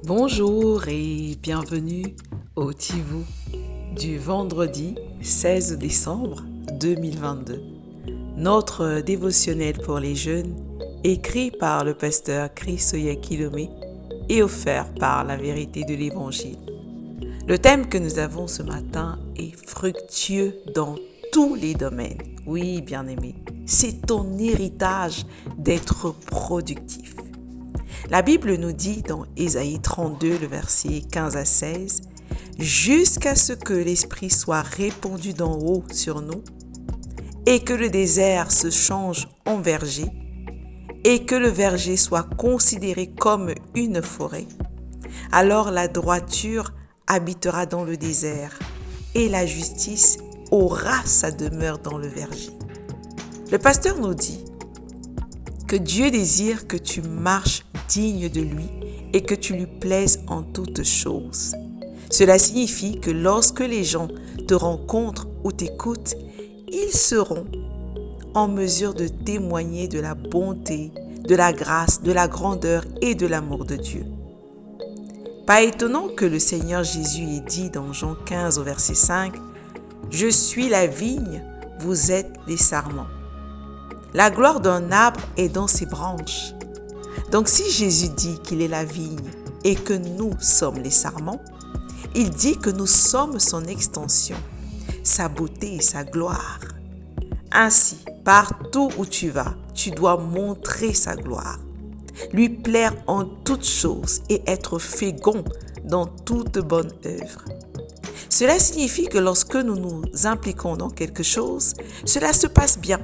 Bonjour et bienvenue au Tivou du vendredi 16 décembre 2022. Notre dévotionnel pour les jeunes, écrit par le pasteur Chris Oyakilome et offert par la vérité de l'Évangile. Le thème que nous avons ce matin est fructueux dans tous les domaines. Oui, bien-aimé, c'est ton héritage d'être productif. La Bible nous dit dans Ésaïe 32, le verset 15 à 16, « Jusqu'à ce que l'Esprit soit répandu d'en haut sur nous, et que le désert se change en verger, et que le verger soit considéré comme une forêt, alors la droiture habitera dans le désert, et la justice aura sa demeure dans le verger. » Le pasteur nous dit que Dieu désire que tu marches digne de lui et que tu lui plaises en toutes choses. Cela signifie que lorsque les gens te rencontrent ou t'écoutent, ils seront en mesure de témoigner de la bonté, de la grâce, de la grandeur et de l'amour de Dieu. Pas étonnant que le Seigneur Jésus ait dit dans Jean 15 au verset 5, « Je suis la vigne, vous êtes les sarments. » La gloire d'un arbre est dans ses branches. Donc si Jésus dit qu'il est la vigne et que nous sommes les sarments, il dit que nous sommes son extension, sa beauté et sa gloire. Ainsi, partout où tu vas, tu dois montrer sa gloire, lui plaire en toutes choses et être fécond dans toute bonne œuvre. Cela signifie que lorsque nous nous impliquons dans quelque chose, cela se passe bien.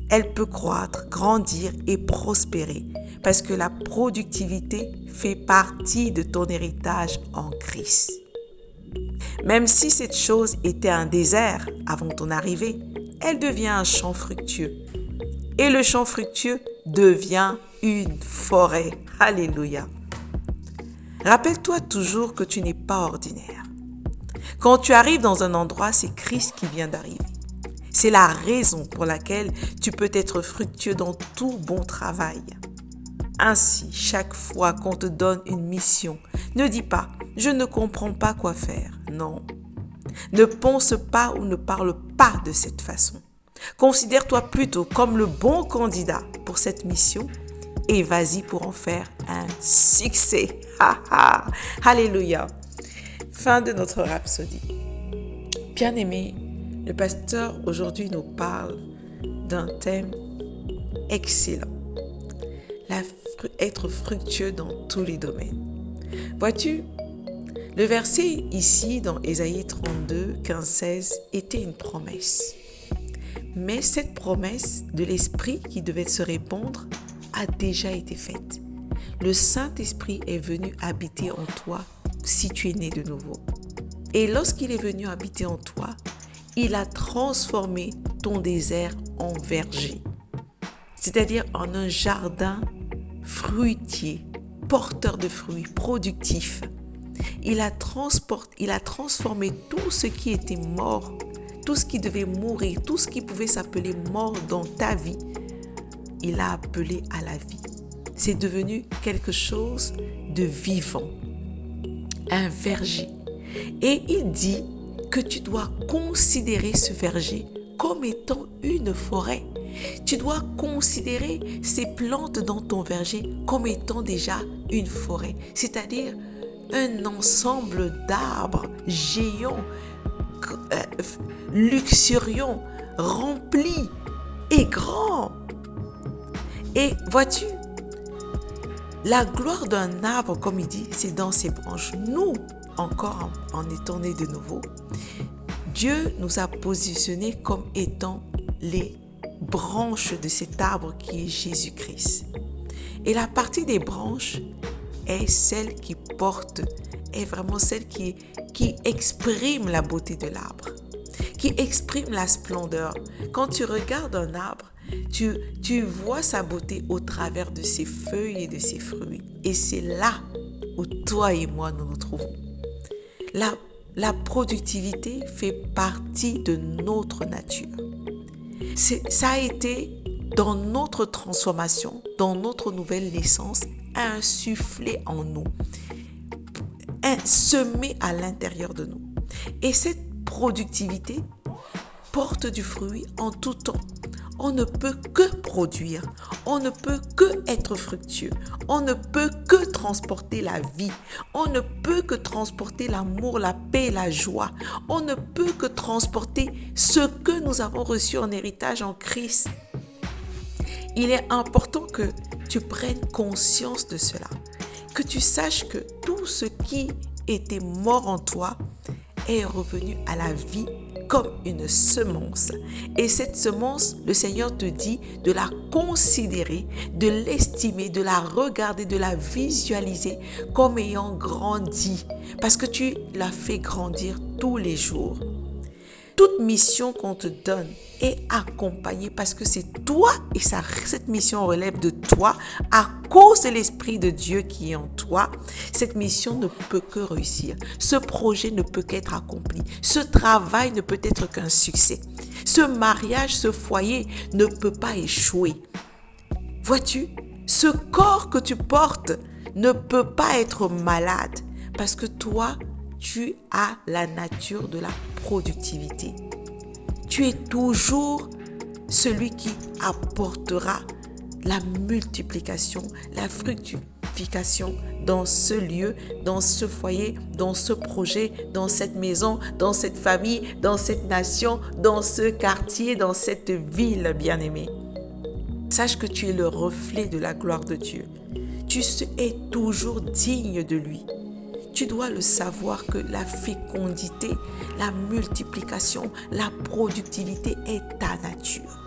Elle peut croître, grandir et prospérer parce que la productivité fait partie de ton héritage en Christ. Même si cette chose était un désert avant ton arrivée, elle devient un champ fructueux. Et le champ fructueux devient une forêt. Alléluia. Rappelle-toi toujours que tu n'es pas ordinaire. Quand tu arrives dans un endroit, c'est Christ qui vient d'arriver. C'est la raison pour laquelle tu peux être fructueux dans tout bon travail. Ainsi, chaque fois qu'on te donne une mission, ne dis pas « je ne comprends pas quoi faire ». Non. Ne pense pas ou ne parle pas de cette façon. Considère-toi plutôt comme le bon candidat pour cette mission et vas-y pour en faire un succès. Alléluia. Fin de notre rhapsodie. Bien-aimé, le pasteur aujourd'hui nous parle d'un thème excellent. Être fructueux dans tous les domaines. Vois-tu, le verset ici dans Ésaïe 32, 15, 16 était une promesse. Mais cette promesse de l'Esprit qui devait se répandre a déjà été faite. Le Saint-Esprit est venu habiter en toi si tu es né de nouveau. Et lorsqu'il est venu habiter en toi, il a transformé ton désert en verger, c'est-à-dire en un jardin fruitier, porteur de fruits, productif. Il a transformé tout ce qui était mort, tout ce qui devait mourir, tout ce qui pouvait s'appeler mort dans ta vie. Il a appelé à la vie. C'est devenu quelque chose de vivant, un verger. Et il dit que tu dois considérer ce verger comme étant une forêt. Tu dois considérer ces plantes dans ton verger comme étant déjà une forêt, c'est-à-dire un ensemble d'arbres géants, luxuriants, remplis et grands. Et vois-tu, la gloire d'un arbre, comme il dit, c'est dans ses branches. Nous, encore en étant nés de nouveau, Dieu nous a positionnés comme étant les branches de cet arbre qui est Jésus-Christ. Et la partie des branches est celle qui porte, est vraiment celle qui exprime la beauté de l'arbre, qui exprime la splendeur. Quand tu regardes un arbre, tu vois sa beauté au travers de ses feuilles et de ses fruits. Et c'est là où toi et moi nous nous trouvons. La productivité fait partie de notre nature. Ça a été dans notre transformation, dans notre nouvelle naissance, insufflé en nous. semée à l'intérieur de nous. Et cette productivité porte du fruit en tout temps. On ne peut que produire, on ne peut que être fructueux, on ne peut que transporter la vie, on ne peut que transporter l'amour, la paix, la joie, on ne peut que transporter ce que nous avons reçu en héritage en Christ. Il est important que tu prennes conscience de cela, que tu saches que tout ce qui était mort en toi est revenu à la vie comme une semence. Et cette semence, le Seigneur te dit de la considérer, de l'estimer, de la regarder, de la visualiser comme ayant grandi. Parce que tu l'as fait grandir tous les jours. Toute mission qu'on te donne est accompagnée parce que c'est toi et cette mission relève de toi à cause de l'Esprit de Dieu qui est en toi. Cette mission ne peut que réussir. Ce projet ne peut qu'être accompli. Ce travail ne peut être qu'un succès. Ce mariage, ce foyer ne peut pas échouer. Vois-tu, ce corps que tu portes ne peut pas être malade parce que toi, tu as la nature de la productivité. Tu es toujours celui qui apportera la multiplication, la fructification dans ce lieu, dans ce foyer, dans ce projet, dans cette maison, dans cette famille, dans cette nation, dans ce quartier, dans cette ville, bien-aimé. Sache que tu es le reflet de la gloire de Dieu. Tu es toujours digne de lui. Tu dois le savoir que la fécondité, la multiplication, la productivité est ta nature.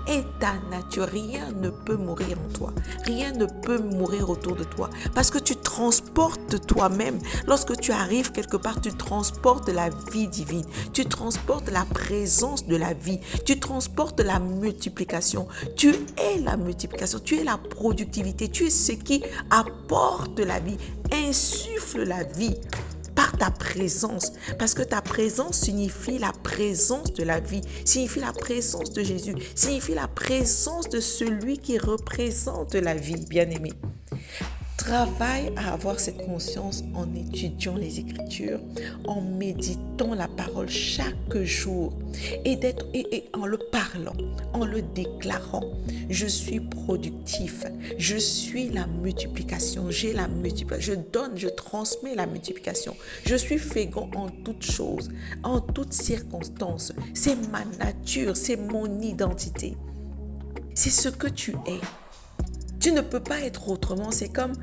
Est ta nature. Rien ne peut mourir en toi. Rien ne peut mourir autour de toi. Parce que tu transportes toi-même. Lorsque tu arrives quelque part, tu transportes la vie divine. Tu transportes la présence de la vie. Tu transportes la multiplication. Tu es la multiplication. Tu es la productivité. Tu es ce qui apporte la vie, insuffle la vie par ta présence, parce que ta présence signifie la présence de la vie, signifie la présence de Jésus, signifie la présence de celui qui représente la vie, bien-aimé. Travaille à avoir cette conscience en étudiant les Écritures, en méditant la parole chaque jour et en le parlant, en le déclarant. Je suis productif, je suis la multiplication, j'ai la multiplication, je donne, je transmets la multiplication. Je suis fécond en toutes choses, en toutes circonstances. C'est ma nature, c'est mon identité. C'est ce que tu es. Tu ne peux pas être autrement. C'est comme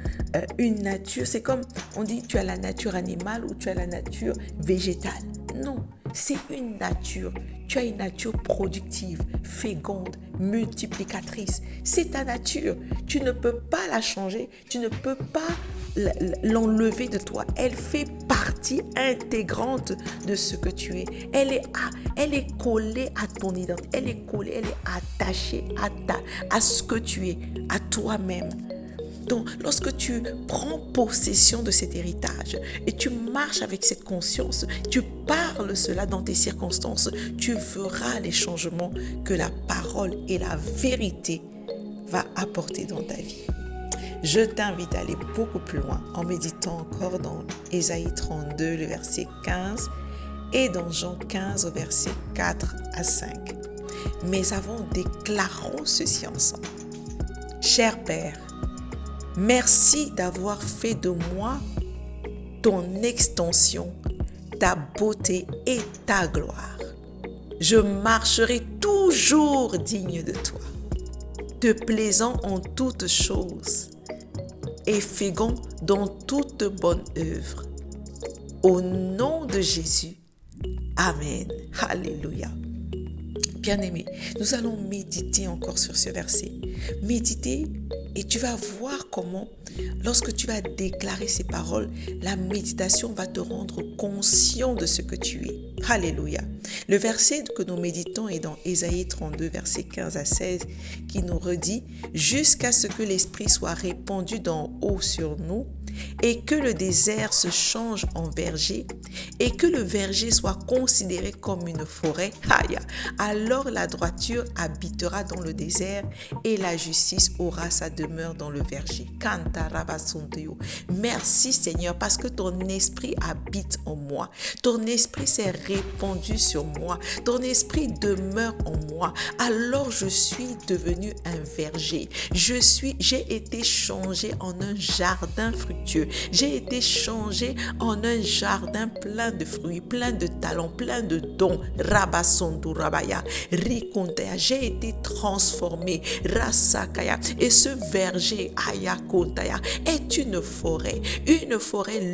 une nature. C'est comme on dit tu as la nature animale ou tu as la nature végétale. Non, c'est une nature. Tu as une nature productive, féconde, multiplicatrice. C'est ta nature. Tu ne peux pas la changer. Tu ne peux pas l'enlever de toi. Elle fait partie intégrante de ce que tu es. Elle est collée à ton identité. Elle est collée, elle est attachée à ce que tu es, à toi-même. Donc, lorsque tu prends possession de cet héritage et tu marches avec cette conscience, tu parles cela dans tes circonstances, tu verras les changements que la parole et la vérité va apporter dans ta vie. Je t'invite à aller beaucoup plus loin en méditant encore dans Ésaïe 32, le verset 15 et dans Jean 15, au verset 4 à 5. Mais avant, déclarons ceci ensemble. Cher Père, merci d'avoir fait de moi ton extension, ta beauté et ta gloire. Je marcherai toujours digne de toi, te plaisant en toutes choses et fécond dans toute bonne œuvre. Au nom de Jésus, Amen. Alléluia. Bien-aimé, nous allons méditer encore sur ce verset. Méditer et tu vas voir comment, lorsque tu vas déclarer ces paroles, la méditation va te rendre conscient de ce que tu es. Alléluia. Le verset que nous méditons est dans Ésaïe 32, versets 15 à 16, qui nous redit « Jusqu'à ce que l'Esprit soit répandu d'en haut sur nous, et que le désert se change en verger, et que le verger soit considéré comme une forêt, alors la droiture habitera dans le désert, et la justice aura sa demeure dans le verger. » Canta Merci Seigneur parce que ton esprit habite en moi. Ton esprit s'est répandu sur moi. Ton esprit demeure en moi. Alors je suis devenu un verger. J'ai été changé en un jardin fructueux. J'ai été changé en un jardin plein de fruits, plein de talents, plein de dons. Rabasonto Rabaya, Rikontea. J'ai été transformé. Rasakaya. Et ce verger, Ayakontaya, est une forêt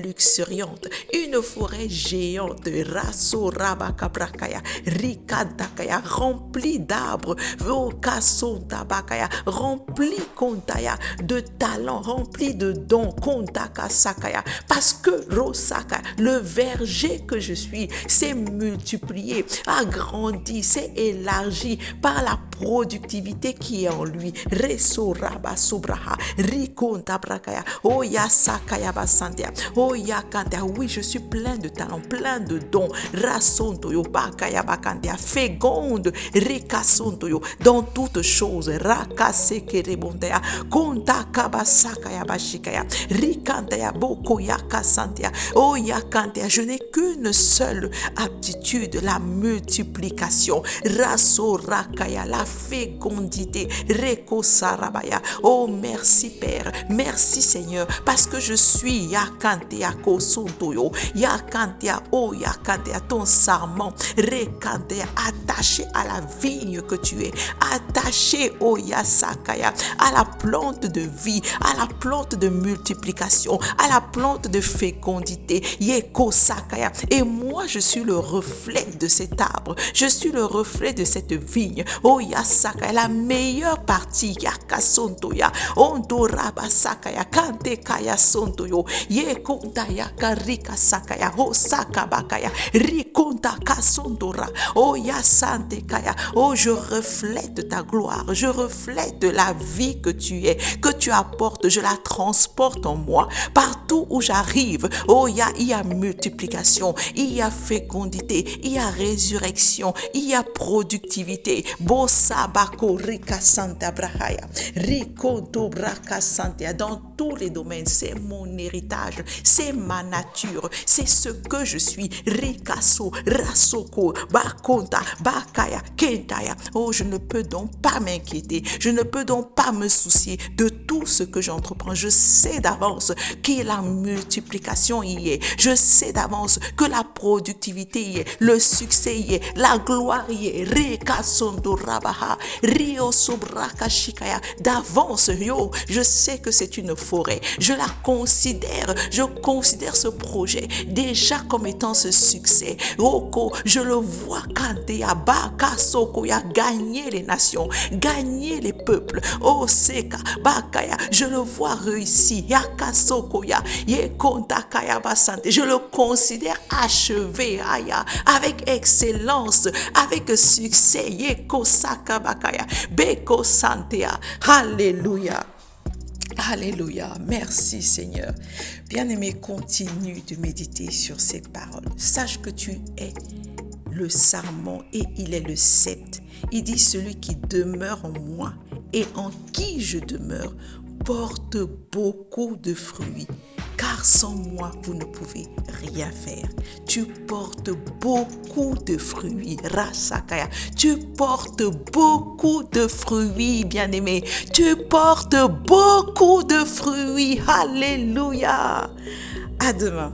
luxuriante, une forêt géante. Raso Rabakabrakaya, Rikadakaya, remplie d'arbres. Vokasontabakaya, remplie Kontaya de talents, remplie de dons. Kontaka Sakaya. Parce que Rosaka, le verger que je suis, s'est multiplié, a grandi, s'est élargi par la productivité qui est en lui. Reso Raba Sobraha, Rikonta Brakaya, Oya Sakaya Basandia, Oya Kantia. Oui, je suis plein de talents, plein de dons. Rasontoyo Bakaya Bakandia, féconde, Rikasontoyo, dans toutes choses. Rakasekerebondea, Konta Kabasakaya Bashikaya, Rikantaya Bokoya Kasantia, Oya Kantia. Je n'ai qu'une seule aptitude, la multiplication. Raso Rakaya, la fécondité. Reko Sarabaya. Oh, merci Père, merci Seigneur, parce que je suis Yakantea Kosontoyo, Yakantea, oh Yakantea, ton sarment, Rekantea, attaché à la vigne que tu es, attaché, oh Yasakaya, à la plante de vie, à la plante de multiplication, à la plante de fécondité, Yeko Sakaya. Et moi, je suis le reflet de cet arbre, je suis le reflet de cette vigne, oh Yasakaya, la meilleure partie, Yakasontoya, Ondoraba Sakaya, Kante Kaya Sontoyo, Yekontaya Karika Sakaya, Osaka Bakaya, Rikonta Kasondora, oh Yasante Kaya, oh je reflète ta gloire, je reflète la vie que tu es, que tu apportes, je la transporte en moi, partout où j'arrive, oh il y a multiplication, il y a fécondité, il y a résurrection, il y a productivité, Bosabako Rika Santa Brahaya, Rikonto Braka Santia, dans tous les domaines, c'est mon héritage, c'est ma nature, c'est ce que je suis. Rikaso, Rasoko, Bakonta, Bakaya, Kentaya. Oh, je ne peux donc pas m'inquiéter, je ne peux donc pas me soucier de tout ce que j'entreprends. Je sais d'avance que la multiplication y est, je sais d'avance que la productivité y est, le succès y est, la gloire y est. Rikasondo Rabaha, Rio Sobraka Shikaya. D'avance, yo, je sais que c'est une forêt. Je considère ce projet déjà comme étant ce succès. Oko, je le vois Kantea Baka Sokoya gagner les nations, gagner les peuples. Oh Seka Bakaya, je le vois réussir. Yaka Sokoya, Yekontakaya Basante, je le considère achevé aya, avec excellence, avec succès. Yeko Saka Bakaya, Beko Santea. Alléluia. Alléluia, merci Seigneur. Bien-aimé, continue de méditer sur cette parole. Sache que tu es le sarment et il est le cep. Il dit celui qui demeure en moi et en qui je demeure porte beaucoup de fruits. Car sans moi, vous ne pouvez rien faire. Tu portes beaucoup de fruits. Rasakaya. Tu portes beaucoup de fruits, bien-aimé. Tu portes beaucoup de fruits. Alléluia. À demain.